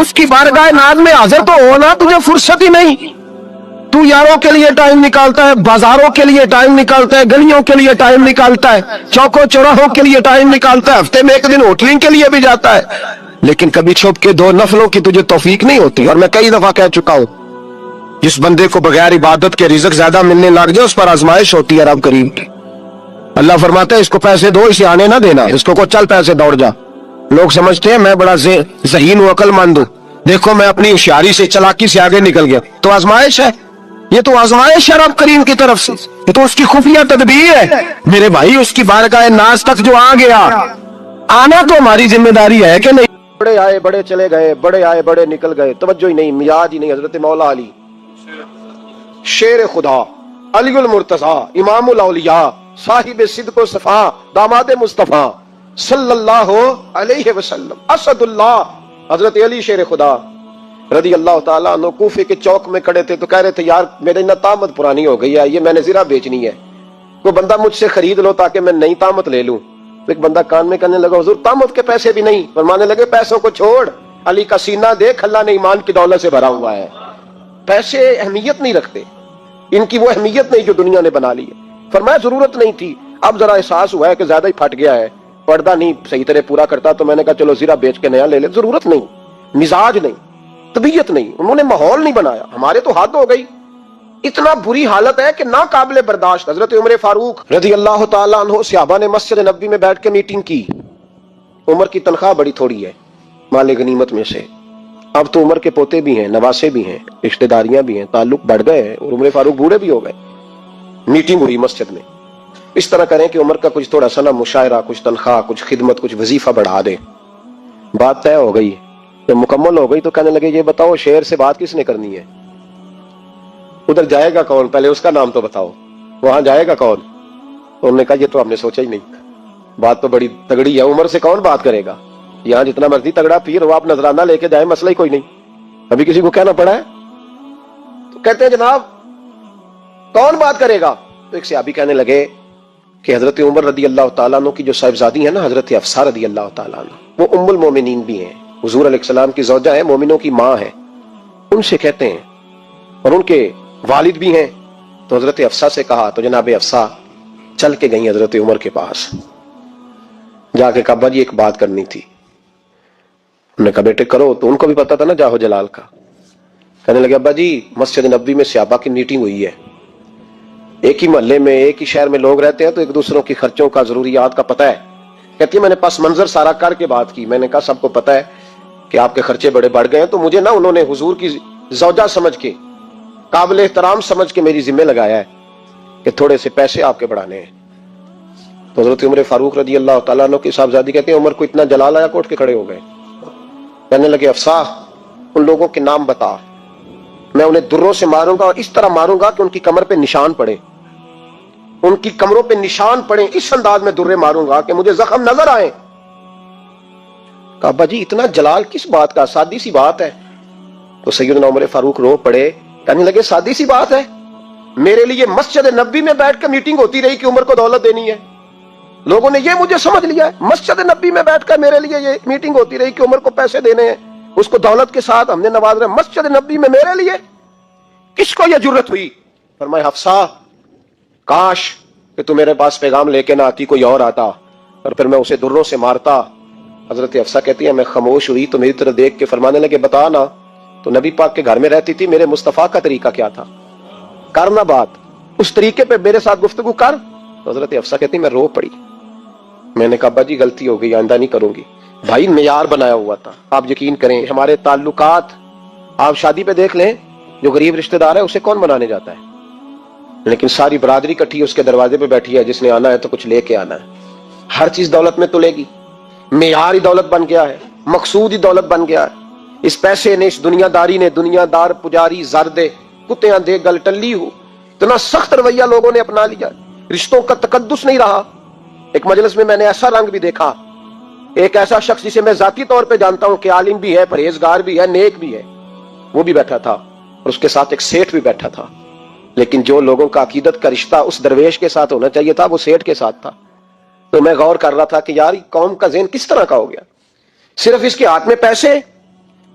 اس کی بارگاہ ناز میں حاضر تو ہونا، تجھے فرصت ہی نہیں. تو یاروں کے لیے ٹائم نکالتا ہے، بازاروں کے لیے ٹائم نکالتا ہے، گلیوں کے لیے ٹائم نکالتا ہے، چوکوں چوراہوں کے لیے ٹائم نکالتا ہے، ہفتے میں ایک دن ہوٹلنگ کے لیے بھی جاتا ہے، لیکن کبھی چھپ کے 2 نفلوں کی تجھے توفیق نہیں ہوتی. اور میں کئی دفعہ کہہ چکا ہوں، جس بندے کو بغیر عبادت کے رزق زیادہ ملنے لگ جائے اس پر آزمائش ہوتی ہے رب کریم کی. اللہ فرماتا ہے اس کو پیسے دو، اسے آنے نہ دینا، اس کو چل پیسے دوڑ جا. لوگ سمجھتے ہیں میں بڑا ذہین ہوں، عقل مند ہوں، دیکھو میں اپنی ہوشیاری سے چلاکی سے آگے نکل گیا. تو آزمائش ہے، یہ تو آزمائش ہے رب کریم کی طرف سے، یہ تو اس کی خفیہ تدبیر ہے. میرے بھائی اس کی بارگاہ ناز تک جو آ گیا، آنا تو ہماری ذمہ داری ہے کہ نہیں. بڑے آئے بڑے چلے گئے، بڑے آئے بڑے نکل گئے، توجہ ہی نہیں، میاد ہی نہیں. حضرت مولا علی شیر خدا، علی المرتضی، امام الاولیاء، صاحب صدق و صفا، داماد مصطفیٰ صلی اللہ علیہ وسلم، اسد اللہ، حضرت علی شیر خدا رضی اللہ تعالیٰ عنہ کوفے کے چوک میں کھڑے تھے تو کہہ رہے تھے یار میری نہ طامت پرانی ہو گئی ہے، یہ میں نے زرہ بیچنی ہے، کوئی بندہ مجھ سے خرید لو تاکہ میں نئی طامت لے لوں. ایک بندہ کان میں کہنے لگا حضور طامت کے پیسے بھی نہیں. فرمانے لگے پیسوں کو چھوڑ، علی کا سینہ دیکھ، اللہ نے ایمان کی دولت سے بھرا ہوا ہے. پیسے اہمیت نہیں رکھتے، ان کی وہ اہمیت نہیں جو دنیا نے بنا لی ہے. فرمایا ضرورت نہیں تھی، اب ذرا احساس ہوا ہے کہ زیادہ ہی پھٹ گیا ہے، پردہ نہیں صحیح طرح پورا کرتا، تو میں نے کہا چلو زرہ بیچ کے نیا لے لے. ضرورت نہیں، مزاج نہیں، طبیعت نہیں، انہوں نے ماحول نہیں بنایا. ہمارے تو حد ہو گئی، اتنا بری حالت ہے کہ ناقابل برداشت. حضرت عمر فاروق رضی اللہ تعالیٰ عنہ صحابہ نے مسجد نبوی میں بیٹھ کے میٹنگ کی. عمر کی تنخواہ بڑی تھوڑی ہے مال غنیمت میں سے، اب تو عمر کے پوتے بھی ہیں، نواسے بھی ہیں، رشتہ داریاں بھی ہیں، تعلق بڑھ گئے ہیں اور عمر فاروق بوڑھے بھی ہو گئے. میٹنگ ہوئی مسجد میں، اس طرح کریں کہ عمر کا کچھ تھوڑا سا نا مشاعرہ، کچھ تنخواہ، کچھ خدمت، کچھ وظیفہ بڑھا دے. بات طے ہو گئی. جب مکمل ہو گئی تو کہنے لگے یہ بتاؤ شیر سے بات کس نے کرنی ہے؟ ادھر جائے گا کون؟ پہلے اس کا نام تو بتاؤ، وہاں جائے گا کون؟ انہوں نے کہا یہ تو ہم نے سوچا ہی نہیں، بات تو بڑی تگڑی ہے، عمر سے کون بات کرے گا؟ یہاں جتنا مرضی تگڑا پیر ہو، آپ نذرانہ لے کے جائیں، مسئلہ ہی کوئی نہیں. ابھی کسی کو کہنا پڑا ہے؟ تو کہتے ہیں جناب کون بات کرے گا؟ تو ایک صحابی کہنے لگے کہ حضرت عمر رضی اللہ تعالیٰ عنہ کی جو صاحبزادی ہے نا حضرت حفصہ رضی اللہ تعالیٰ عنہ، وہ ام المومنین بھی ہیں، حضور علیہ السلام کی زوجہ ہیں، مومنوں کی ماں ہیں، ان سے کہتے ہیں، اور ان کے والد بھی ہیں. تو حضرت حفصہ سے کہا تو جناب حفصہ چل کے گئیں حضرت عمر کے پاس، جا کے کہا ابا جی ایک بات کرنی تھی. انہوں نے کہا بیٹے کرو. تو ان کو بھی پتا تھا نا جاہو جلال کا. کہنے لگے ابا جی مسجد نبوی میں صحابہ کی میٹنگ ہوئی ہے، ایک ہی محلے میں ایک ہی شہر میں لوگ رہتے ہیں تو ایک دوسروں کی خرچوں کا ضروریات کا پتہ ہے. کہتی ہے میں نے پس منظر سارا کر کے بات کی، میں نے کہا سب کو پتہ ہے کہ آپ کے خرچے بڑے بڑھ گئے ہیں، تو مجھے نا انہوں نے حضور کی زوجہ سمجھ کے، قابل احترام سمجھ کے میری ذمہ لگایا ہے کہ تھوڑے سے پیسے آپ کے بڑھانے ہیں. تو حضرت عمر فاروق رضی اللہ تعالیٰ عنہ کی صاحبزادی کہتے ہیں عمر کو اتنا جلال آیا کوٹ کے کھڑے ہو گئے. کہنے لگے حفصہ ان لوگوں کے نام بتا، میں انہیں دروں سے ماروں گا اور اس طرح ماروں گا کہ ان کی کمر پہ نشان پڑے، ان کی کمروں پہ نشان پڑے، اس انداز میں درے ماروں گا کہ مجھے زخم نظر آئے. کہا ابا جی اتنا جلال کس بات کا، سادی سی بات ہے. تو سیدنا عمر فاروق رو پڑے، کہنے لگے سادی سی بات ہے، میرے لیے مسجد نبوی میں بیٹھ کے میٹنگ ہوتی رہی کہ عمر کو دولت دینی ہے. لوگوں نے یہ مجھے سمجھ لیا ہے، مسجد نبوی میں بیٹھ کر میرے لیے یہ میٹنگ ہوتی رہی کہ عمر کو پیسے دینے ہیں، اس کو دولت کے ساتھ ہم نے نواز رہے. مسجد نبوی میں میرے لیے کس کو یہ جرت ہوئی؟ فرمایا حفصہ کاش کہ تو میرے پاس پیغام لے کے نہ آتی، کوئی اور آتا اور پھر میں اسے دروں سے مارتا. حضرت حفصہ کہتی ہے میں خاموش ہوئی تو میری طرف دیکھ کے فرمانے لگے بتا نا تو نبی پاک کے گھر میں رہتی تھی، میرے مصطفیٰ کا طریقہ کیا تھا، کرنا بات اس طریقے پہ میرے ساتھ گفتگو کر. تو حضرت حفصہ کہتی میں رو پڑی. میں نے کہا ابا جی غلطی ہو گئی، آئندہ نہیں کروں گی. بھائی معیار بنایا ہوا تھا، آپ یقین کریں ہمارے تعلقات، آپ شادی پہ دیکھ لیں جو غریب رشتہ دار ہے اسے کون بنانے جاتا ہے، لیکن ساری برادری کٹھی اس کے دروازے پہ بیٹھی ہے، جس نے آنا ہے تو کچھ لے کے آنا ہے. ہر چیز دولت میں تلے گی، معیار ہی دولت بن گیا ہے، مقصود ہی دولت بن گیا ہے. اس پیسے نے، اس دنیا داری نے، دنیا دار پجاری زردے کتےاں دے گل ٹلی ہو، اتنا سخت رویہ لوگوں نے اپنا لیا، رشتوں کا تقدس نہیں رہا. ایک مجلس میں نے ایسا رنگ بھی دیکھا، ایک ایسا شخص جسے میں ذاتی طور پہ جانتا ہوں کہ عالم بھی ہے، پرہیزگار بھی ہے، نیک بھی ہے، وہ بھی بیٹھا تھا اور اس کے ساتھ ایک سیٹھ بھی بیٹھا تھا، لیکن جو لوگوں کا عقیدت کا رشتہ اس درویش کے ساتھ ہونا چاہیے تھا وہ سیٹھ کے ساتھ تھا. تو میں غور کر رہا تھا کہ یار قوم کا ذہن کس طرح کا ہو گیا، صرف اس کے ہاتھ میں پیسے،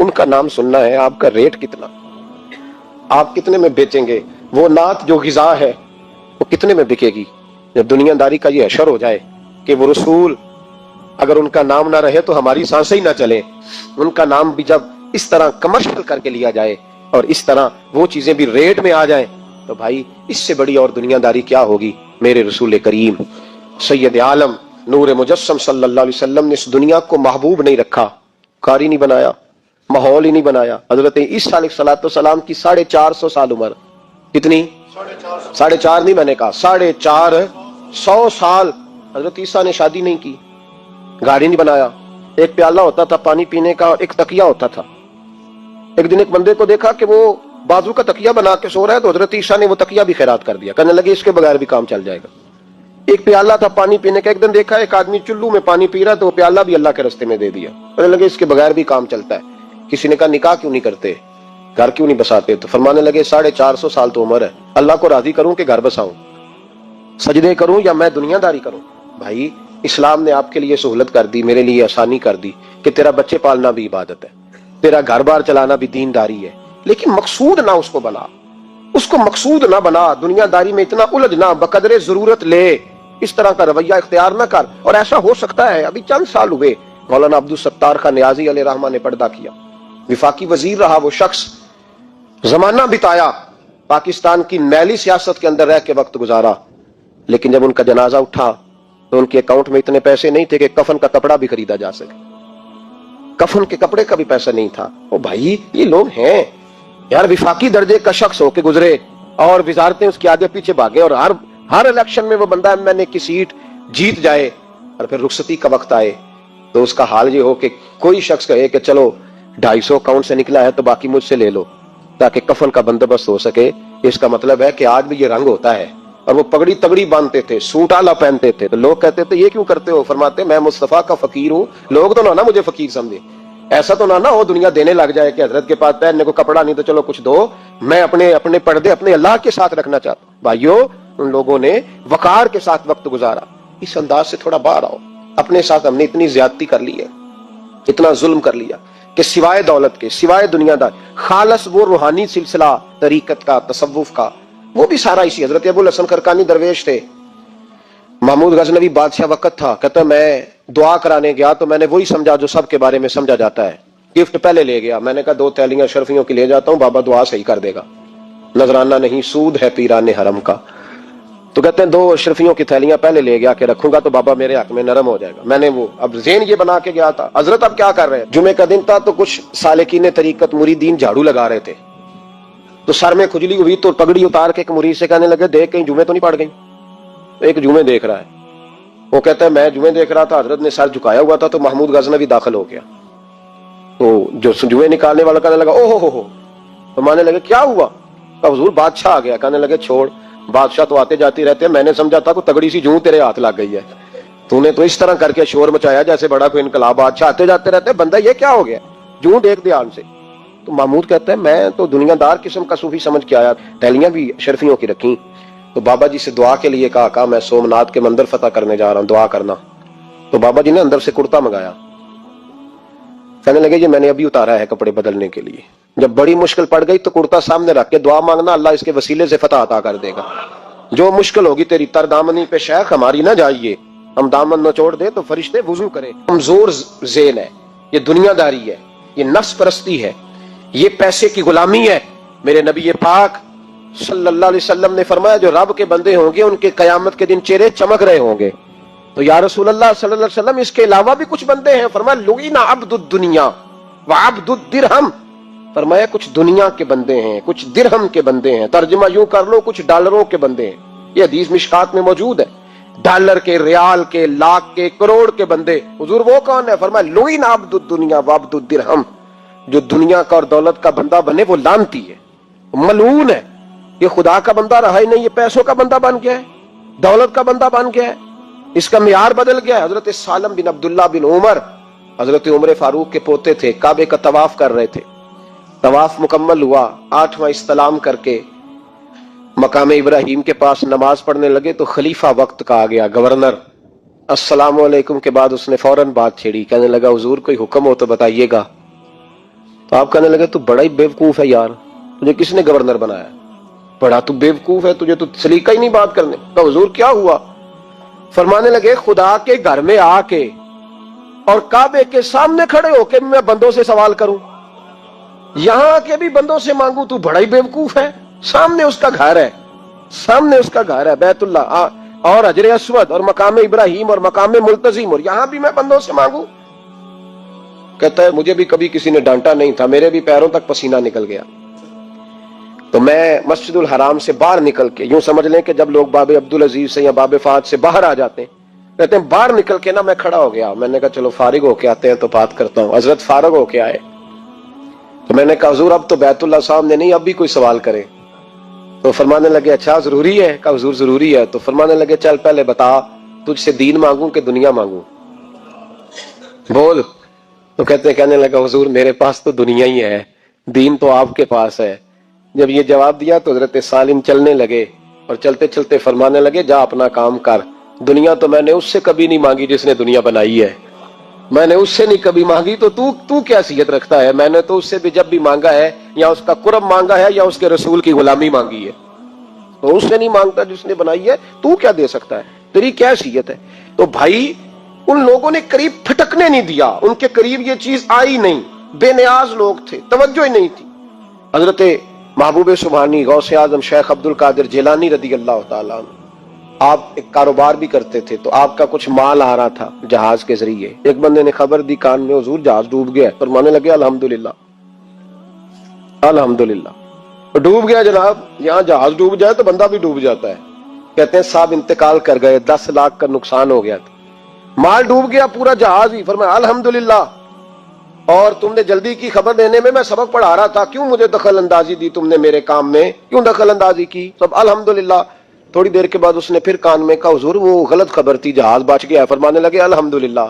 ان کا نام سننا ہے، آپ کا ریٹ کتنا، آپ کتنے میں بیچیں گے؟ وہ نعت جو غذا ہے وہ کتنے میں بکے گی؟ جب دنیا داری کا یہ حشر ہو جائے کہ وہ رسول اگر ان کا نام نہ رہے تو ہماری سانسیں ہی نہ چلے، ان کا نام بھی جب اس طرح کمرشل کر کے لیا جائے اور اس طرح وہ چیزیں بھی ریٹ میں آ جائیں، تو بھائی اس سے بڑی اور دنیا داری کیا ہوگی؟ میرے رسول کریم سید عالم نور مجسم صلی اللہ علیہ وسلم نے اس دنیا کو محبوب نہیں رکھا، قاری نہیں بنایا، ماحول ہی نہیں بنایا۔ حضرت عیسیٰ علیہ الصلوۃ والسلام کی 450 سال عمر، کتنی؟ 4.5 نہیں، میں نے کہا 450 سال حضرت عیسیٰ نے شادی نہیں کی، گاڑی نہیں بنایا، ایک پیالہ ہوتا تھا پانی پینے کا اور ایک تکیہ ہوتا تھا۔ ایک دن ایک بندے کو دیکھا کہ وہ بازو کا تکیہ بنا کے سو رہا ہے، تو حضرت عیسیٰ نے وہ تکیہ بھی خیرات کر دیا، کہنے لگے اس کے بغیر بھی کام چل جائے گا۔ ایک پیالہ تھا پانی پینے کا، ایک دن دیکھا ایک آدمی چلو میں پانی پی رہا تو وہ پیالہ بھی اللہ کے راستے میں دے دیا، کہنے لگے اس کے بغیر بھی کام چلتا ہے۔ کسی نے کہا نکاح کیوں نہیں کرتے، گھر کیوں نہیں بساتے؟ تو فرمانے لگے 450 سال تو عمر ہے، اللہ کو راضی کروں کہ گھر بساؤں، سجدے کروں یا میں دنیا داری کروں؟ بھائی اسلام نے آپ کے لیے سہولت کر دی، میرے لیے آسانی کر دی کہ تیرا بچے پالنا بھی عبادت ہے، تیرا گھر بار چلانا بھی دینداری ہے، لیکن مقصود نہ اس کو بنا، اس کو مقصود نہ بنا، دنیا داری میں اتنا الجھ نہ، بقدر ضرورت لے، اس طرح کا رویہ اختیار نہ کر۔ اور ایسا ہو سکتا ہے ابھی چند سال ہوئے مولانا عبدالستار خان نیازی علیہ رحمہ نے پردہ کیا، وفاقی وزیر رہا وہ شخص، زمانہ بتایا، پاکستان کی میلی سیاست کے اندر رہ کے وقت گزارا، لیکن جب ان کا جنازہ اٹھا تو ان کے اکاؤنٹ میں اتنے پیسے نہیں تھے کہ کفن کا کپڑا بھی خریدا جا سکے، کفن کے کپڑے کا بھی پیسہ نہیں تھا۔ او بھائی یہ لوگ ہیں یار، وفاقی درجے کا شخص ہو کے گزرے اور وزارتیں اس کے آگے پیچھے بھاگے، اور ہر الیکشن میں وہ بندہ ایم این اے کی سیٹ جیت جائے، اور پھر رخصتی کا وقت آئے تو اس کا حال یہ ہو کہ کوئی شخص کہے کہ چلو 250 اکاؤنٹ سے نکلا ہے تو باقی مجھ سے لے لو تاکہ کفن کا بندوبست ہو سکے۔ اس کا مطلب ہے کہ آج بھی یہ رنگ ہوتا ہے، اور وہ پگڑی تگڑی باندھتے تھے، سوٹ اعلیٰ پہنتے تھے، تو لوگ کہتے تھے یہ کیوں کرتے ہو؟ فرماتے میں مصطفیٰ کا فقیر ہوں، لوگ تو نہ مجھے فقیر سمجھے، ایسا تو نہ ہو دنیا دینے لگ جائے کہ حضرت کے پاس پہننے کو کپڑا نہیں تو چلو کچھ دو، میں اپنے پردے اپنے اللہ کے ساتھ رکھنا چاہتا ہوں۔ بھائیو ان لوگوں نے وقار کے ساتھ وقت گزارا، اس انداز سے تھوڑا باہر آؤ۔ اپنے ساتھ ہم نے اتنی زیادتی کر لی ہے، اتنا ظلم کر لیا کہ سوائے دولت کے، سوائے دنیا دار، خالص وہ روحانی سلسلہ طریقت کا، تصوف کا، وہ بھی سارا اسی۔ حضرت ابو الحسن خرقانی درویش تھے، محمود غزنوی بادشاہ وقت تھا، کہتا میں دعا کرانے گیا تو میں نے وہی سمجھا جو سب کے بارے میں سمجھا جاتا ہے، گفٹ پہلے لے گیا، میں نے کہا 2 تھیلیاں شرفیوں کی لے جاتا ہوں، بابا دعا صحیح کر دے گا، نذرانہ نہیں سود ہے پیران حرم کا۔ تو کہتے ہیں 2 اشرفیوں کی تھیلیاں پہلے لے گیا کہ رکھوں گا تو بابا میرے حق میں نرم ہو جائے گا۔ میں نے وہ اب ذہن یہ بنا کے گیا تھا، حضرت اب کیا کر رہے ہیں؟ جمعے کا دن تھا تو کچھ سالکین طریقت مریدین جھاڑو لگا رہے تھے، تو سر میں کھجلی ہوئی تو پگڑی اتار کے ایک مرید سے کہنے لگے دیکھ کہیں جمعے تو نہیں پڑ گئی؟ تو ایک جمعے دیکھ رہا ہے، وہ کہتا ہے میں جمعے دیکھ رہا تھا، حضرت نے سر جھکایا ہوا تھا تو محمود غزنوی داخل ہو گیا، تو جو جمعے نکالنے والا کہنے لگا او ہو، تو مانے لگے کیا ہوا؟ حضور بادشاہ آ گیا۔ کہنے لگے چھوڑ، بادشاہ تو آتے جاتے رہتے ہیں، میں نے سمجھا تھا کوئی تگڑی سی جوں تیرے ہاتھ لگ گئی ہے، تو نے تو اس طرح کر کے شور مچایا جیسے بڑا کوئی انقلاب، بادشاہ آتے جاتے رہتے ہیں، بندہ یہ کیا ہو گیا، جوں دیکھ دھیان سے۔ تو محمود کہتا ہے میں تو دنیا دار قسم کا صوفی سمجھ کے آیا، تھیلیاں بھی شرفیوں کی رکھیں، تو بابا جی سے دعا کے لیے کہا میں سومناتھ کے مندر فتح کرنے جا رہا ہوں، دعا کرنا۔ تو بابا جی نے اندر سے کرتا منگایا، کہنے لگے یہ میں نے ابھی اتارا ہے کپڑے بدلنے کے لیے، جب بڑی مشکل پڑ گئی تو کرتا سامنے رکھ کے دعا مانگنا، اللہ اس کے وسیلے سے فتح عطا کر دے گا۔ جو مشکل ہوگی تیری تر دامنی پہ شیخ ہماری نہ جائیے، ہم دامن نہ چھوڑ دے تو فرشتے وضو کرے۔ کمزور ذہن ہے، یہ دنیا داری ہے، یہ نفس پرستی ہے، یہ پیسے کی غلامی ہے۔ میرے نبی پاک صلی اللہ علیہ وسلم نے فرمایا جو رب کے بندے ہوں گے ان کے قیامت کے دن چہرے چمک رہے ہوں گے۔ تو یا رسول اللہ صلی اللہ علیہ وسلم اس کے علاوہ بھی کچھ بندے ہیں، فرمایا لعن عبد الدنیا وعبد الدرہم، فرمایا کچھ دنیا کے بندے ہیں، کچھ درہم کے بندے ہیں، ترجمہ یوں کر لو کچھ ڈالروں کے بندے ہیں۔ یہ حدیث مشکات میں موجود ہے، ڈالر کے، ریال کے، لاکھ کے، کروڑ کے بندے۔ حضور وہ کون ہے؟ فرمایا لعن عبد الدنیا وعبد الدرہم، جو دنیا کا اور دولت کا بندہ بنے وہ لعنتی ہے، ملعون ہے۔ یہ خدا کا بندہ رہا ہی نہیں، یہ پیسوں کا بندہ بن گیا ہے، دولت کا بندہ بن گیا ہے، اس کا معیار بدل گیا ہے۔ حضرت سالم بن عبداللہ بن عمر حضرت عمر فاروق کے پوتے تھے، کعبے کا طواف کر رہے تھے، طواف مکمل ہوا، 8واں استلام کر کے مقام ابراہیم کے پاس نماز پڑھنے لگے تو خلیفہ وقت کا آ گیا، گورنر، السلام علیکم کے بعد اس نے فوراً بات چھیڑی، کہنے لگا حضور کوئی حکم ہو تو بتائیے گا۔ تو آپ کہنے لگے تو بڑا ہی بیوقوف ہے یار، تجھے کس نے گورنر بنایا؟ بڑا تو بیوقوف ہے، تجھے تو سلیقہ ہی نہیں بات کرنے کا۔ حضور کیا ہوا؟ فرمانے لگے خدا کے گھر میں آ کے اور کعبے کے سامنے کھڑے ہو کے میں بندوں سے سوال کروں، یہاں کے بھی بندوں سے مانگوں، تو بڑا ہی بیوقوف ہے۔ سامنے اس کا گھر ہے، سامنے اس کا گھر ہے بیت اللہ اور حجر اسود اور مقام ابراہیم اور مقام ملتزم، اور یہاں بھی میں بندوں سے مانگوں؟ کہتا ہے مجھے بھی کبھی کسی نے ڈانٹا نہیں تھا، میرے بھی پیروں تک پسینہ نکل گیا، تو میں مسجد الحرام سے باہر نکل کے، یوں سمجھ لیں کہ جب لوگ باب عبدالعزیز سے یا باب فہد سے باہر آ جاتے ہیں، کہتے ہیں باہر نکل کے نا میں کھڑا ہو گیا، میں نے کہا چلو فارغ ہو کے آتے ہیں تو بات کرتا ہوں۔ حضرت فارغ ہو کے آئے تو میں نے کہا حضور اب تو بیت اللہ سامنے نہیں، اب بھی کوئی سوال کرے؟ تو فرمانے لگے اچھا ضروری ہے؟ کہا حضور ضروری ہے۔ تو فرمانے لگے چل پہلے بتا تجھ سے دین مانگوں کہ دنیا مانگوں، بول۔ تو کہنے لگا حضور میرے پاس تو دنیا ہی ہے، دین تو آپ کے پاس ہے۔ جب یہ جواب دیا تو حضرت سالم چلنے لگے اور چلتے چلتے فرمانے لگے جا اپنا کام کر، دنیا تو میں نے اس سے کبھی نہیں مانگی جس نے دنیا بنائی ہے، میں نے اس سے نہیں کبھی مانگی، تو تو کیا حیثیت رکھتا ہے؟ میں نے تو اس سے بھی جب بھی مانگا ہے یا اس کا قرب مانگا ہے یا اس کے رسول کی غلامی مانگی ہے، تو اس سے نہیں مانگتا جس نے بنائی ہے، تو کیا دے سکتا ہے؟ تیری کیا حیثیت ہے؟ تو بھائی ان لوگوں نے قریب پھٹکنے نہیں دیا، ان کے قریب یہ چیز آئی نہیں، بے نیاز لوگ تھے، توجہ ہی نہیں تھی۔ حضرت محبوب سبحانی غوث اعظم شیخ عبد القادر جیلانی رضی اللہ تعالیٰ عنہ، آپ ایک کاروبار بھی کرتے تھے، تو آپ کا کچھ مال آ رہا تھا جہاز کے ذریعے، ایک بندے نے خبر دی کان میں حضور جہاز ڈوب گیا، فرمانے لگے الحمدللہ الحمدللہ۔ ڈوب گیا جناب، یہاں جہاز ڈوب جائے تو بندہ بھی ڈوب جاتا ہے۔ کہتے ہیں صاحب انتقال کر گئے، 10 لاکھ کا نقصان ہو گیا تھا، مال ڈوب گیا پورا جہاز ہی، فرمایا الحمدللہ، اور تم نے جلدی کی خبر دینے میں سبق پڑھا رہا تھا، کیوں مجھے دخل اندازی دی تم نے میرے کام میں، کیوں دخل اندازی کی؟ سب الحمدللہ۔ تھوڑی دیر کے بعد اس نے پھر کان میں کہا حضور وہ غلط خبر تھی، جہاز بچ گیا، فرمانے لگے الحمدللہ۔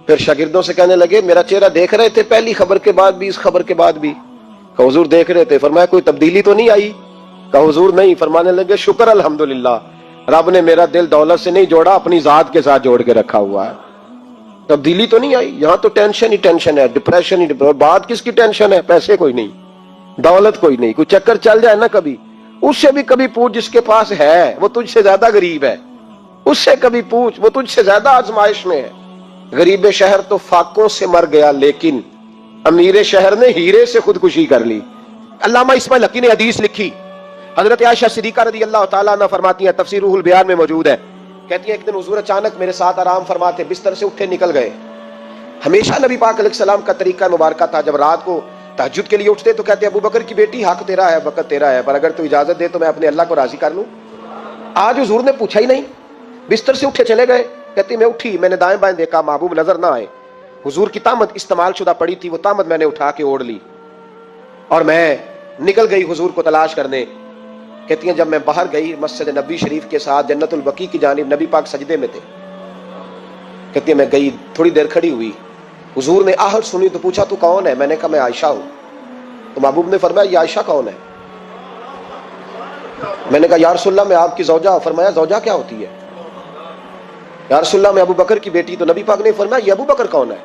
پھر شاگردوں سے کہنے لگے میرا چہرہ دیکھ رہے تھے پہلی خبر کے بعد بھی، اس خبر کے بعد بھی؟ کہا حضور دیکھ رہے تھے۔ فرمایا کوئی تبدیلی تو نہیں آئی؟ کہا حضور نہیں۔ فرمانے لگے شکر الحمدللہ، رب نے میرا دل دولت سے نہیں جوڑا، اپنی ذات کے ساتھ جوڑ کے رکھا ہوا ہے، تبدیلی تو نہیں آئی۔ یہاں تو ٹینشن ہی ٹینشن ہے، ڈپریشن ہی ڈپریشن۔ بات کس کی ٹینشن ہے؟ پیسے کوئی نہیں، دولت کوئی نہیں، کوئی چکر چل جائے نا کبھی، اس سے بھی کبھی پوچھ جس کے پاس ہے، وہ تجھ سے زیادہ غریب ہے، اس سے کبھی پوچھ، وہ تجھ سے زیادہ آزمائش میں ہے۔ غریب شہر تو فاقوں سے مر گیا، لیکن امیر شہر نے ہیرے سے خودکشی کر لی۔ علامہ اسماعیل حقی نے حدیث لکھی، حضرت عائشہ صدیقہ رضی اللہ تعالیٰ عنہ فرماتی ہیں، تفسیر روح البیان میں موجود ہے، کہتی ہیں ایک دن حضور اچانک میرے ساتھ آرام فرماتے، بستر سے اٹھے نکل گئے۔ ہمیشہ نبی پاک علیہ السلام کا طریقہ مبارکہ تھا، جب رات کو تہجد کے لیے اٹھتے تو کہتے ابو بکر کی بیٹی حق تیرا ہے، وقت تیرا ہے، پر اگر تو اجازت دے تو میں اپنے اللہ کو راضی کر لوں۔ آج حضور نے پوچھا ہی نہیں، بستر سے اٹھے چلے گئے۔ کہتی میں اٹھی، میں نے دائیں بائیں دیکھا، محبوب نظر نہ آئے، حضور کی طامت استعمال شدہ پڑی تھی، وہ طامت میں نے اٹھا کے اوڑھ لی اور میں نکل گئی حضور کو تلاش کرنے۔ کہتی ہیں جب میں باہر گئی مسجد نبی شریف کے ساتھ جنت البقیع کی جانب، نبی پاک سجدے میں تھے۔ کہتی ہیں میں گئی، تھوڑی دیر کھڑی ہوئی، حضور نے آہٹ سنی تو پوچھا تو کون ہے؟ میں نے کہا میں عائشہ ہوں۔ تو محبوب نے فرمایا یہ عائشہ کون ہے؟ میں نے کہا یا رسول اللہ میں آپ کی زوجہ۔ فرمایا زوجہ کیا ہوتی ہے؟ یا رسول اللہ میں ابو بکر کی بیٹی۔ تو نبی پاک نے فرمایا یہ ابو بکر کون ہے؟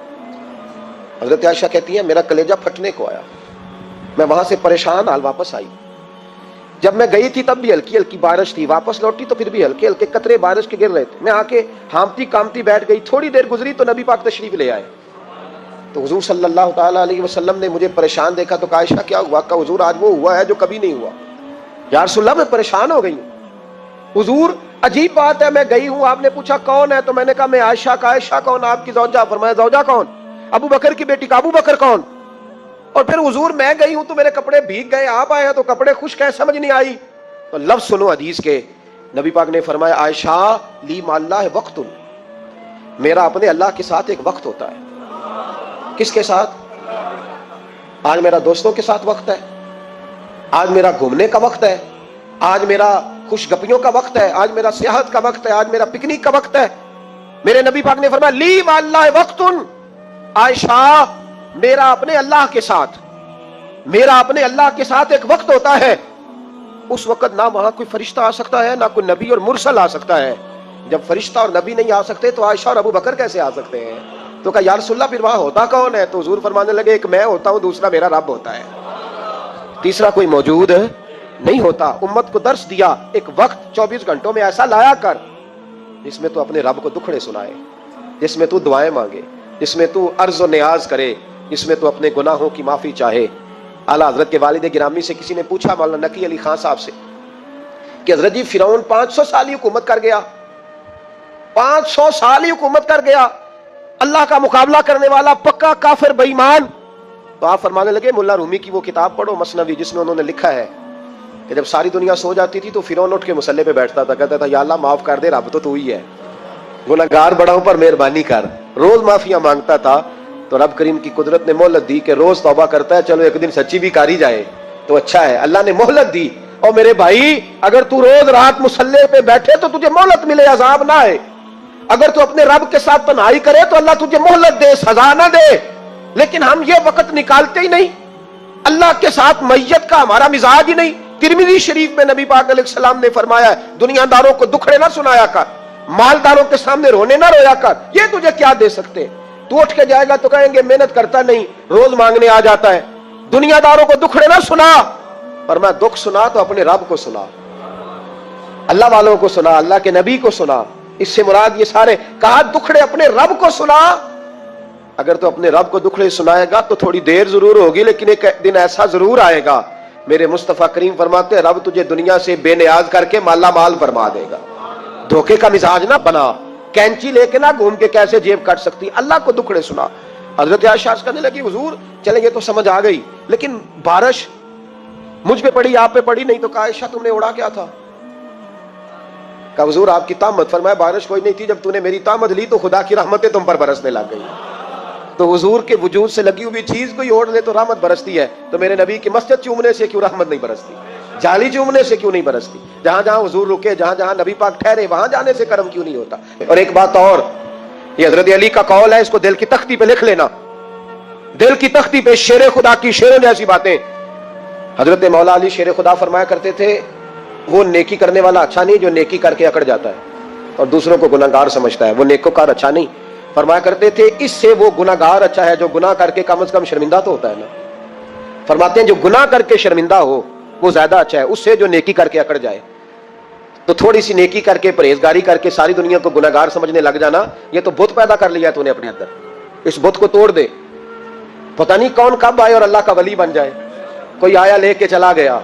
حضرت عائشہ کہتی ہیں میرا کلیجہ پھٹنے کو آیا، میں وہاں سے پریشان حال واپس آئی۔ جب میں گئی تھی تب بھی ہلکی ہلکی بارش تھی، واپس لوٹی تو پھر بھی ہلکے ہلکے قطرے بارش کے گر رہے تھے۔ میں آ کے ہامتی کامتی بیٹھ گئی، تھوڑی دیر گزری تو نبی پاک تشریف لے آئے۔ تو حضور صلی اللہ تعالیٰ علیہ وسلم نے مجھے پریشان دیکھا تو کہا عائشہ کیا ہوا؟ کہا حضور آج وہ ہوا ہے جو کبھی نہیں ہوا۔ یا رسول اللہ میں پریشان ہو گئی ہوں۔ حضور عجیب بات ہے، میں گئی ہوں، آپ نے پوچھا کون ہے تو میں نے کہا میں عائشہ کا۔ عائشہ کون؟ آپ کی زوجہ۔ فرمایا زوجہ کون؟ ابو بکر کی بیٹی کا۔ ابو بکر کون؟ اور پھر حضور میں گئی ہوں تو میرے کپڑے بھیگ گئے، آپ آئے ہیں تو کپڑے خشک ہیں، سمجھ نہیں آئی۔ تو لفظ سنو حدیث کے، نبی پاک نے فرمایا عائشہ لی مع اللہ وقت، میرا اپنے اللہ کے ساتھ ایک وقت ہوتا ہے۔ کس کے ساتھ؟ آج میرا دوستوں کے ساتھ وقت ہے، آج میرا گھومنے کا وقت ہے، آج میرا خوش گپیوں کا وقت ہے، آج میرا سیاحت کا وقت ہے، آج میرا پکنک کا وقت ہے۔ میرے نبی پاک نے فرمایا لی مع اللہ وقت، عائشہ میرا اپنے اللہ کے ساتھ، میرا اپنے اللہ کے ساتھ ایک وقت ہوتا ہے۔ اس وقت نہ وہاں کوئی فرشتہ آ سکتا ہے، نہ کوئی نبی اور مرسل آ سکتا ہے۔ جب فرشتہ اور نبی نہیں آ سکتے تو عائشہ اور ابو بکر کیسے آ سکتے ہیں؟ تو کہا یا رسول اللہ پھر وہاں ہوتا کون ہے؟ تو حضور فرمانے لگے ایک میں ہوتا ہوں، دوسرا میرا رب ہوتا ہے، تیسرا کوئی موجود نہیں ہوتا۔ امت کو درس دیا ایک وقت 24 گھنٹوں میں ایسا لایا کر جس میں تو اپنے رب کو دکھڑے سنائے، جس میں تو دعائیں مانگے، جس میں تو عرض و نیاز کرے، جس میں تو اپنے گناہوں کی معافی چاہے۔ اعلیٰ حضرت کے والد گرامی سے کسی نے پوچھا، مولانا نقی علی خان صاحب سے، کہ حضرت جی فرعون 500 سال ہی حکومت کر گیا، 500 سال ہی حکومت کر گیا، اللہ کا مقابلہ کرنے والا پکا کافر بے ایمان۔ تو آپ فرمانے لگے مولا رومی کی وہ کتاب پڑھو مثنوی، جس میں انہوں نے لکھا ہے کہ جب ساری دنیا سو جاتی تھی تو فرعون اٹھ کے مصلے پہ بیٹھتا تھا، کہتا تھا یا اللہ معاف کر دے، رب تو ہی ہے، گناہگار بڑا ہوں پر مہربانی کر۔ روز معافیاں مانگتا تھا تو رب کریم کی قدرت نے مہلت دی کہ روز توبہ کرتا ہے، چلو ایک دن سچی بھی کاری جائے تو اچھا ہے، اللہ نے مہلت دی۔ اور میرے بھائی اگر تو روز رات مصلے پہ بیٹھے تو تجھے مہلت ملے، عذاب نہ آئے۔ اگر تو اپنے رب کے ساتھ تنہائی کرے تو اللہ تجھے مہلت دے، سزا نہ دے۔ لیکن ہم یہ وقت نکالتے ہی نہیں، اللہ کے ساتھ میت کا ہمارا مزاج ہی نہیں۔ ترمذی شریف میں نبی پاک علیہ السلام نے فرمایا ہے دنیا داروں کو دکھڑے نہ سنایا کر، مالداروں کے سامنے رونے نہ رویا کر، یہ تجھے کیا دے سکتے ہیں؟ تو اٹھ کے جائے گا تو کہیں گے محنت کرتا نہیں، روز مانگنے آ جاتا ہے۔ دنیا داروں کو دکھڑے نہ سنا، پر میں دکھ سنا تو اپنے رب کو سنا، اللہ والوں کو سنا، اللہ کے نبی کو سنا۔ اس سے مراد یہ سارے کہا دکھڑے اپنے رب کو سنا۔ اگر تو اپنے رب کو دکھڑے سنائے گا تو تھوڑی دیر ضرور ہوگی، لیکن ایک دن ایسا ضرور آئے گا، میرے مصطفیٰ کریم فرماتے ہیں رب تجھے دنیا سے بے نیاز کر کے مالا مال فرما دے گا۔ دھوکے کا مزاج نہ بنا، کینچی لے کے نہ گھوم کے کیسے جیب کٹ سکتی، اللہ کو دکھڑے سنا۔ حضرت عائشہ عرض کرنے لگی حضور چلے یہ تو سمجھ آ گئی، لیکن بارش مجھ پہ پڑی آپ پہ پڑی نہیں، تو کہا عائشہ تم نے اڑا کیا تھا؟ کہا حضور آپ کی طامت، فرمایا بارش کوئی نہیں تھی، جب تو نے میری طامت لی تو خدا کی رحمتیں تم پر برسنے لگ گئی۔ تو حضور کے وجود سے لگی ہوئی چیز کوئی اوڑھ لے تو رحمت برستی ہے، تو میرے نبی کی مسجد چومنے سے کیوں رحمت نہیں برستی؟ جالی چومنے سے کیوں نہیں برستی؟ جہاں جہاں حضور رکے، جہاں جہاں نبی پاک ٹھہرے، وہاں جانے سے کرم کیوں نہیں ہوتا؟ اور ایک بات اور، یہ حضرت علی کا قول ہے، اس کو دل کی تختی پہ لکھ لینا، دل کی تختی پہ، شیر خدا کی شیروں جیسی باتیں۔ حضرت مولا علی شیر خدا فرمایا کرتے تھے وہ نیکی کرنے والا اچھا نہیں جو نیکی کر کے اکڑ جاتا ہے اور دوسروں کو گناہگار سمجھتا ہے، وہ نیکوکار اچھا نہیں۔ فرمایا کرتے تھے اس سے وہ گناہگار اچھا ہے جو گناہ کر کے کم از کم شرمندہ تو ہوتا ہے نا۔ فرماتے ہیں جو گناہ کر کے شرمندہ ہو وہ زیادہ اچھا ہے اس سے جو نیکی کر کے اکڑ جائے۔ تو تھوڑی سی نیکی کر کے، پرہیزگاری کر کے ساری دنیا کو گناہگار سمجھنے لگ جانا، یہ تو بت پیدا کر لیا تو نے اپنے اندر، اس بت کو توڑ دے۔ پتہ نہیں کون کب آئے اور اللہ کا ولی بن جائے، کوئی آیا لے کے چلا گیا،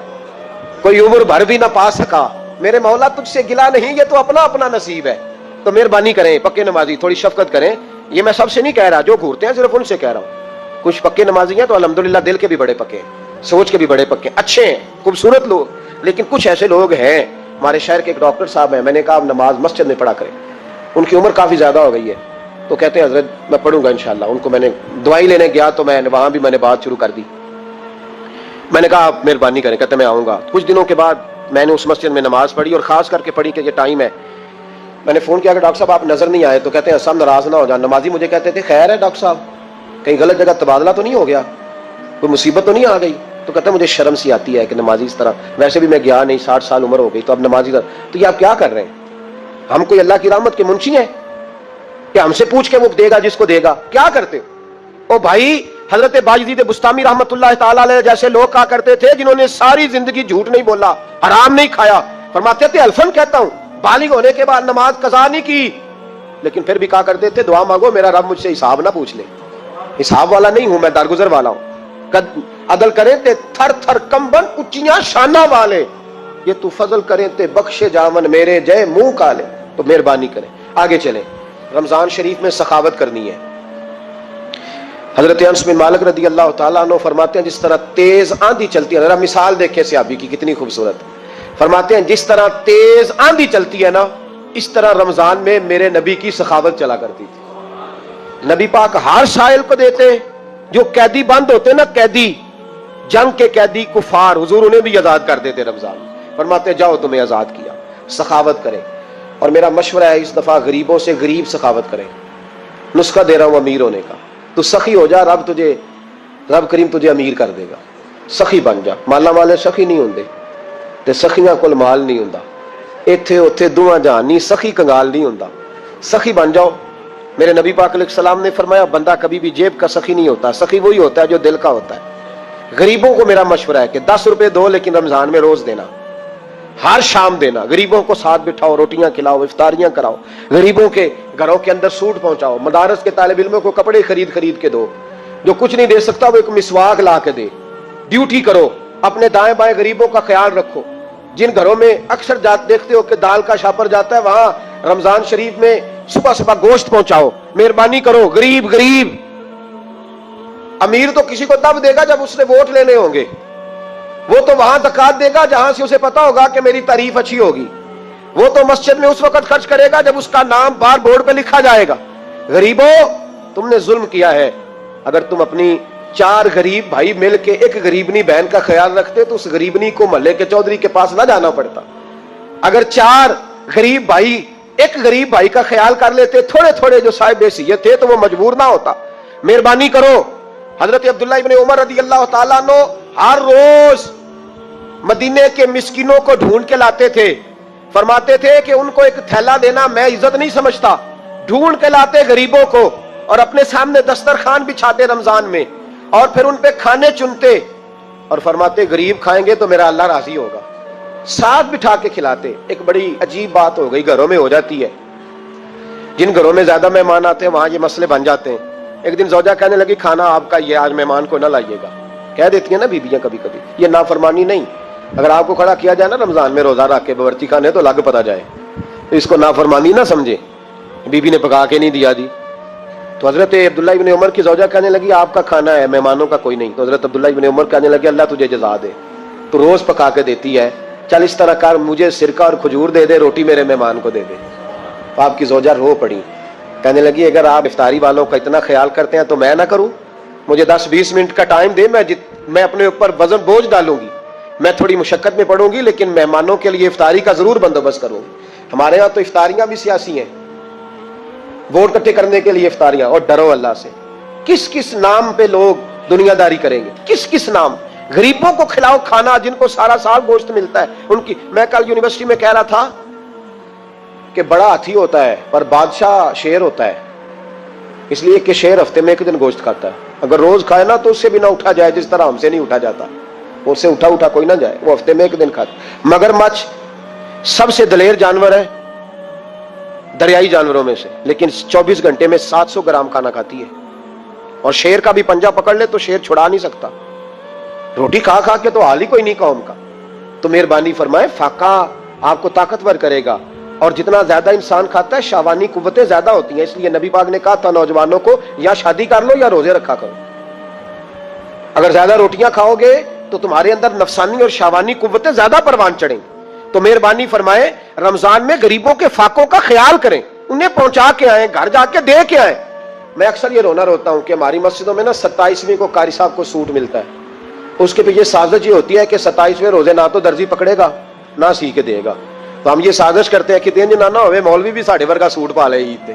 کوئی عمر بھر بھی نہ پا سکا۔ میرے مولا تجھ سے گلا نہیں، یہ تو اپنا اپنا نصیب ہے۔ تو مہربانی کریں پکے نمازی، تھوڑی شفقت کریں، یہ میں سب سے نہیں کہہ رہا، جو گھورتے ہیں صرف ان سے کہہ رہا ہوں۔ کچھ پکے نمازی ہیں تو الحمدللہ دل کے بھی بڑے پکے ہیں، سوچ کے بھی بڑے پکے ہیں، اچھے ہیں، خوبصورت لوگ، لیکن کچھ ایسے لوگ ہیں، ہمارے شہر کے ایک ڈاکٹر صاحب ہیں، میں نے کہا آپ نماز مسجد میں پڑھا کریں، ان کی عمر کافی زیادہ ہو گئی ہے، تو کہتے ہیں حضرت میں پڑھوں گا انشاءاللہ۔ ان کو میں نے دوائی لینے گیا تو میں وہاں بھی میں نے بات شروع کر دی، میں نے کہا آپ مہربانی کریں، کہتے میں آؤں گا۔ کچھ دنوں کے بعد میں نے اس مسجد میں نماز پڑھی اور خاص کر کے پڑھی کہ یہ ٹائم ہے، میں نے فون کیا کہ ڈاکٹر صاحب آپ نظر نہیں آئے، تو کہتے ہیں صاحب ناراض نہ ہو جائیں۔ نمازی مجھے کہتے تھے خیر ہے ڈاکٹر صاحب کہیں غلط جگہ تبادلہ تو نہیں ہو گیا، کوئی مصیبت تو نہیں آ گئی؟ تو کہتے ہیں مجھے شرم سی آتی ہے کہ نمازی اس طرح، ویسے بھی میں گیا نہیں، 60 سال عمر ہو گئی، تو اب نمازی تو یہ آپ کیا کر رہے ہیں؟ ہم کوئی اللہ کی رحمت کے منشی ہیں کہ ہم سے پوچھ کے وہ دے گا جس کو دے گا؟ کیا کرتے ہو؟ او بھائی حضرت باجدید بستامی رحمت اللہ تعالیٰ علیہ جیسے لوگ کہا کرتے تھے جنہوں نے ساری زندگی جھوٹ نہیں بولا، حرام نہیں کھایا، فرماتے تھے الفن کہتا ہوں، بالغ ہونے کے بعد نماز قضا نہیں کی، لیکن پھر بھی کہا کرتے تھے دعا مانگو میرا رب مجھ سے حساب نہ پوچھ لے، حساب والا نہیں ہوں میں، درگزر والا ہوں۔ عدل کریں تے تھر تھر کمبن اچیاں شانہ والے، یہ تو فضل کریں تے بخشے جاون میرے جے منہ کالے۔ تو مہربانی کریں آگے چلیں، رمضان شریف میں سخاوت کرنی ہے۔ حضرت انس بن مالک رضی اللہ تعالیٰ عنہ فرماتے ہیں جس طرح تیز آندھی چلتی ہے، ذرا مثال دیکھیں صحابی کی کتنی خوبصورت، فرماتے ہیں جس طرح تیز آندھی چلتی ہے نا، اس طرح رمضان میں میرے نبی کی سخاوت چلا کرتی تھی۔ نبی پاک ہر سائل کو دیتے، جو قیدی بند ہوتے نا، قیدی جنگ کے قیدی کفار، حضور انہیں بھی آزاد کر دیتے رمضان میں، فرماتے جاؤ تمہیں آزاد کیا، سخاوت کریں۔ اور میرا مشورہ ہے اس دفعہ غریبوں سے غریب سخاوت کریں، نسخہ دے رہا ہوں امیر ہونے کا، تو سخی ہو جا، رب کریم تجھے امیر کر دے گا، سخی بن جا۔ مالا والے سخی نہیں ہوندے تے سخیاں کول مال نہیں ہوندا، ایتھے اوتھے دوواں جہان نہیں، سخی کنگال نہیں ہوندا، سخی بن جاؤ۔ میرے نبی پاک علیہ السلام نے فرمایا بندہ کبھی بھی جیب کا سخی نہیں ہوتا، سخی وہی ہوتا ہے جو دل کا ہوتا ہے۔ غریبوں کو میرا مشورہ ہے کہ 10 روپے دو، لیکن رمضان میں روز دینا، ہر شام دینا۔ غریبوں کو ساتھ بٹھاؤ، روٹیاں کھلاؤ، افطاریاں کراؤ، غریبوں کے گھروں کے اندر سوٹ پہنچاؤ، مدارس کے طالب علموں کو کپڑے خرید کے دو، جو کچھ نہیں دے سکتا وہ ایک مسواک لا کے دے۔ ڈیوٹی کرو، اپنے دائیں بائیں غریبوں کا خیال رکھو۔ جن گھروں میں اکثر دیکھتے ہو کہ دال کا شاپر جاتا ہے، وہاں رمضان شریف میں صبح صبح گوشت پہنچاؤ، مہربانی کرو۔ غریب امیر تو کسی کو تب دے گا جب اس نے ووٹ لینے ہوں گے، وہ تو وہاں زکات دے گا جہاں سے اسے پتا ہوگا کہ میری تعریف اچھی ہوگی، وہ تو مسجد میں اس وقت خرچ کرے گا جب اس کا نام بار بورڈ پہ لکھا جائے گا۔ غریبوں، تم نے ظلم کیا ہے۔ اگر تم اپنی 4 غریب بھائی مل کے ایک غریبنی بہن کا خیال رکھتے تو اس غریبنی کو محلے کے چودھری کے پاس نہ جانا پڑتا۔ اگر 4 غریب بھائی ایک غریب بھائی کا خیال کر لیتے، تھوڑے تھوڑے جو صاحب حیثیت تھے، تو وہ مجبور نہ ہوتا۔ مہربانی کرو۔ حضرت عبداللہ ابن عمر رضی اللہ تعالیٰ عنہ ہر روز مدینے کے مسکینوں کو ڈھونڈ کے لاتے تھے، فرماتے تھے کہ ان کو ایک تھیلا دینا میں عزت نہیں سمجھتا، ڈھونڈ کے لاتے غریبوں کو اور اپنے سامنے دسترخوان بچھاتے رمضان میں، اور پھر ان پہ کھانے چنتے اور فرماتے غریب کھائیں گے تو میرا اللہ راضی ہوگا، ساتھ بٹھا کے کھلاتے۔ ایک بڑی عجیب بات ہو گئی، گھروں میں ہو جاتی ہے، جن گھروں میں زیادہ مہمان آتے ہیں وہاں یہ مسئلے بن جاتے ہیں۔ ایک دن زوجہ کہنے لگی کھانا آپ کا یہ آج مہمان کو نہ لائیے گا، کہہ دیتی ہیں نا بیویاں کبھی کبھی، یہ نافرمانی نہیں۔ اگر آپ کو کھڑا کیا جائے نا رمضان میں روزہ رکھ کے باورچی خانے تو لگ پتا جائے، اس کو نافرمانی نہ سمجھے، بیوی نے پکا کے نہیں دیا جی۔ تو حضرت عبداللہ ابن عمر کی زوجہ کہنے لگی آپ کا کھانا ہے، مہمانوں کا کوئی نہیں۔ تو حضرت عبداللہ ابن عمر کہنے لگے اللہ تجھے جزا دے، تو روز پکا کے دیتی ہے، چل اس طرح کر، مجھے سرکہ اور کھجور دے دے، روٹی میرے مہمان کو دے دے۔ تو آپ کی زوجہ رو پڑی، کہنے لگی اگر آپ افطاری والوں کا اتنا خیال کرتے ہیں تو میں نہ کروں؟ مجھے 10-20 منٹ کا ٹائم دے، میں اپنے اوپر وزن بوجھ ڈالوں گی، میں تھوڑی مشقت میں پڑوں گی، لیکن مہمانوں کے لیے افطاری کا ضرور بندوبست کروں گی۔ ہمارے ہاں تو افطاریاں بھی سیاسی ہیں، ووٹ اکٹھے کرنے کے لیے افطاریاں، اور ڈرو اللہ سے۔ کس کس نام پہ لوگ دنیا داری کریں گے، کس کس نام؟ غریبوں کو کھلاؤ کھانا جن کو سارا سال گوشت ملتا ہے ان کی۔ میں کل یونیورسٹی میں کہہ رہا تھا کہ بڑا ہاتھی ہوتا ہے پر بادشاہ شیر ہوتا ہے، اس لیے کہ شیر ہفتے میں 1 دن گوشت کھاتا ہے، اگر روز کھائے نا تو اس سے بھی نہ اٹھا جائے، جس طرح ہم سے نہیں اٹھا جاتا، اس سے اٹھا کوئی نہ جائے، وہ ہفتے میں 1 دن کھاتا۔ مگرمچھ سب سے دلیر جانور ہے دریائی جانوروں میں سے، لیکن 24 گھنٹے میں 700 گرام کھانا کھاتی ہے، اور شیر کا بھی پنجہ پکڑ لے تو شیر چھڑا نہیں سکتا، روٹی کھا کھا کے تو حال ہی کوئی نہیں قوم کا۔ تو مہربانی فرمائے، فاقہ آپ کو طاقتور کرے گا، اور جتنا زیادہ انسان کھاتا ہے شہوانی قوتیں زیادہ ہوتی ہیں، اس لیے نبی پاک نے کہا تھا نوجوانوں کو یا شادی کر لو یا روزے رکھا کرو۔ اگر زیادہ روٹیاں کھاؤ گے تو تمہارے اندر نفسانی اور شہوانی قوتیں زیادہ پروان چڑھیں۔ تو مہربانی فرمائے رمضان میں غریبوں کے فاقوں کا خیال کریں، انہیں پہنچا کے آئیں، گھر جا کے دے کے آئیں۔ میں اکثر یہ روتا ہوں کہ ہماری مسجدوں میں نا 27ویں کو قاری صاحب کو سوٹ ملتا ہے، اس کے پیچھے سازش یہ ہوتی ہے کہ 27ویں روزے نہ تو درزی پکڑے گا نہ سی کے دے گا، تو ہم یہ سازش کرتے ہیں کہ دین جنانا ہوئے مولوی بھی ساڑھے ورگا سوٹ پا لے عید تے،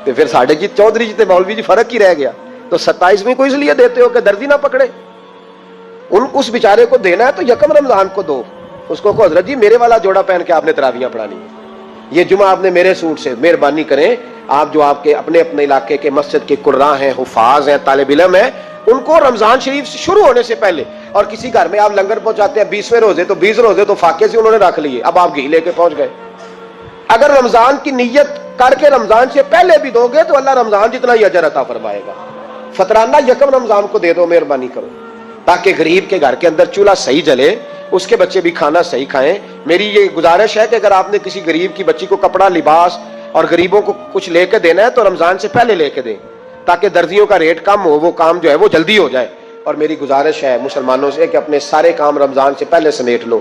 تو پھر ساڑھے جی چودھری جی تے مولوی جی فرق ہی رہ گیا۔ تو 27ویں کو اس لیے دیتے ہو کہ درزی نہ پکڑے، اس بیچارے کو دینا ہے تو یکم رمضان کو دو، اس کو حضرت جی میرے والا جوڑا پہن کے آپ نے تراویاں پڑھانی ہے، یہ جمعہ آپ نے میرے سوٹ سے۔ مہربانی کریں آپ جو آپ کے اپنے علاقے کے مسجد کے قراء ہیں، حفاظ ہیں، طالب علم ہیں، ان کو رمضان شریف شروع ہونے سے پہلے، اور کسی گھر میں آپ لنگر پہنچاتے ہیں 20ویں روزے تو 20 روزے تو فاقے سے انہوں نے رکھ لیے، اب آپ گھی لے کے پہنچ گئے۔ اگر رمضان کی نیت کر کے رمضان سے پہلے بھی دو گے تو اللہ رمضان جتنا ہی اجر عطا فرمائے گا۔ فطرانہ یکم رمضان کو دے دو، مہربانی کرو، تاکہ غریب کے گھر کے اندر چولہا صحیح جلے، اس کے بچے بھی کھانا صحیح کھائیں۔ میری یہ گزارش ہے کہ اگر آپ نے کسی غریب کی بچی کو کپڑا، لباس اور غریبوں کو کچھ لے کے دینا ہے تو رمضان سے پہلے لے کے دیں، تاکہ درزیوں کا ریٹ کم ہو، وہ کام جو ہے وہ جلدی ہو جائے۔ اور میری گزارش ہے مسلمانوں سے کہ اپنے سارے کام رمضان سے پہلے سمیٹ لو،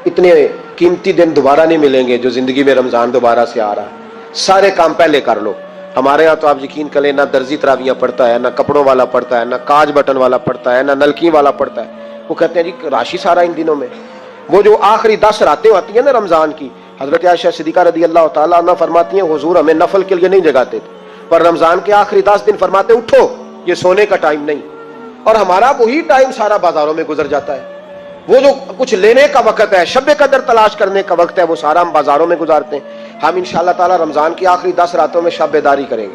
اتنے قیمتی دن دوبارہ نہیں ملیں گے جو زندگی میں رمضان دوبارہ سے آ رہا ہے، سارے کام پہلے کر لو۔ ہمارے ہاں تو آپ یقین کریں نہ درزی تراویاں پڑھتا ہے، نہ کپڑوں والا پڑھتا ہے، نہ کاج بٹن والا پڑھتا ہے، نہ نلکی والا پڑھتا ہے، وہ کہتے ہیں جی راشی سارا ان دنوں میں۔ وہ جو آخری 10 راتیں ہوتی ہیں نا رمضان کی، حضرت عائشہ صدیقہ رضی اللہ تعالیٰ عنہ فرماتی ہیں حضور ہمیں نفل کے لیے نہیں جگاتے تھے، پر رمضان کے آخری 10 دن فرماتے اٹھو، یہ سونے کا ٹائم نہیں، اور ہمارا وہی ٹائم سارا بازاروں میں گزر جاتا ہے، وہ جو کچھ لینے کا وقت ہے، شب قدر تلاش کرنے کا وقت ہے، وہ سارا ہم بازاروں میں گزارتے ہیں۔ ہم انشاءاللہ تعالی رمضان کی آخری 10 راتوں میں شب بیداری کریں گے،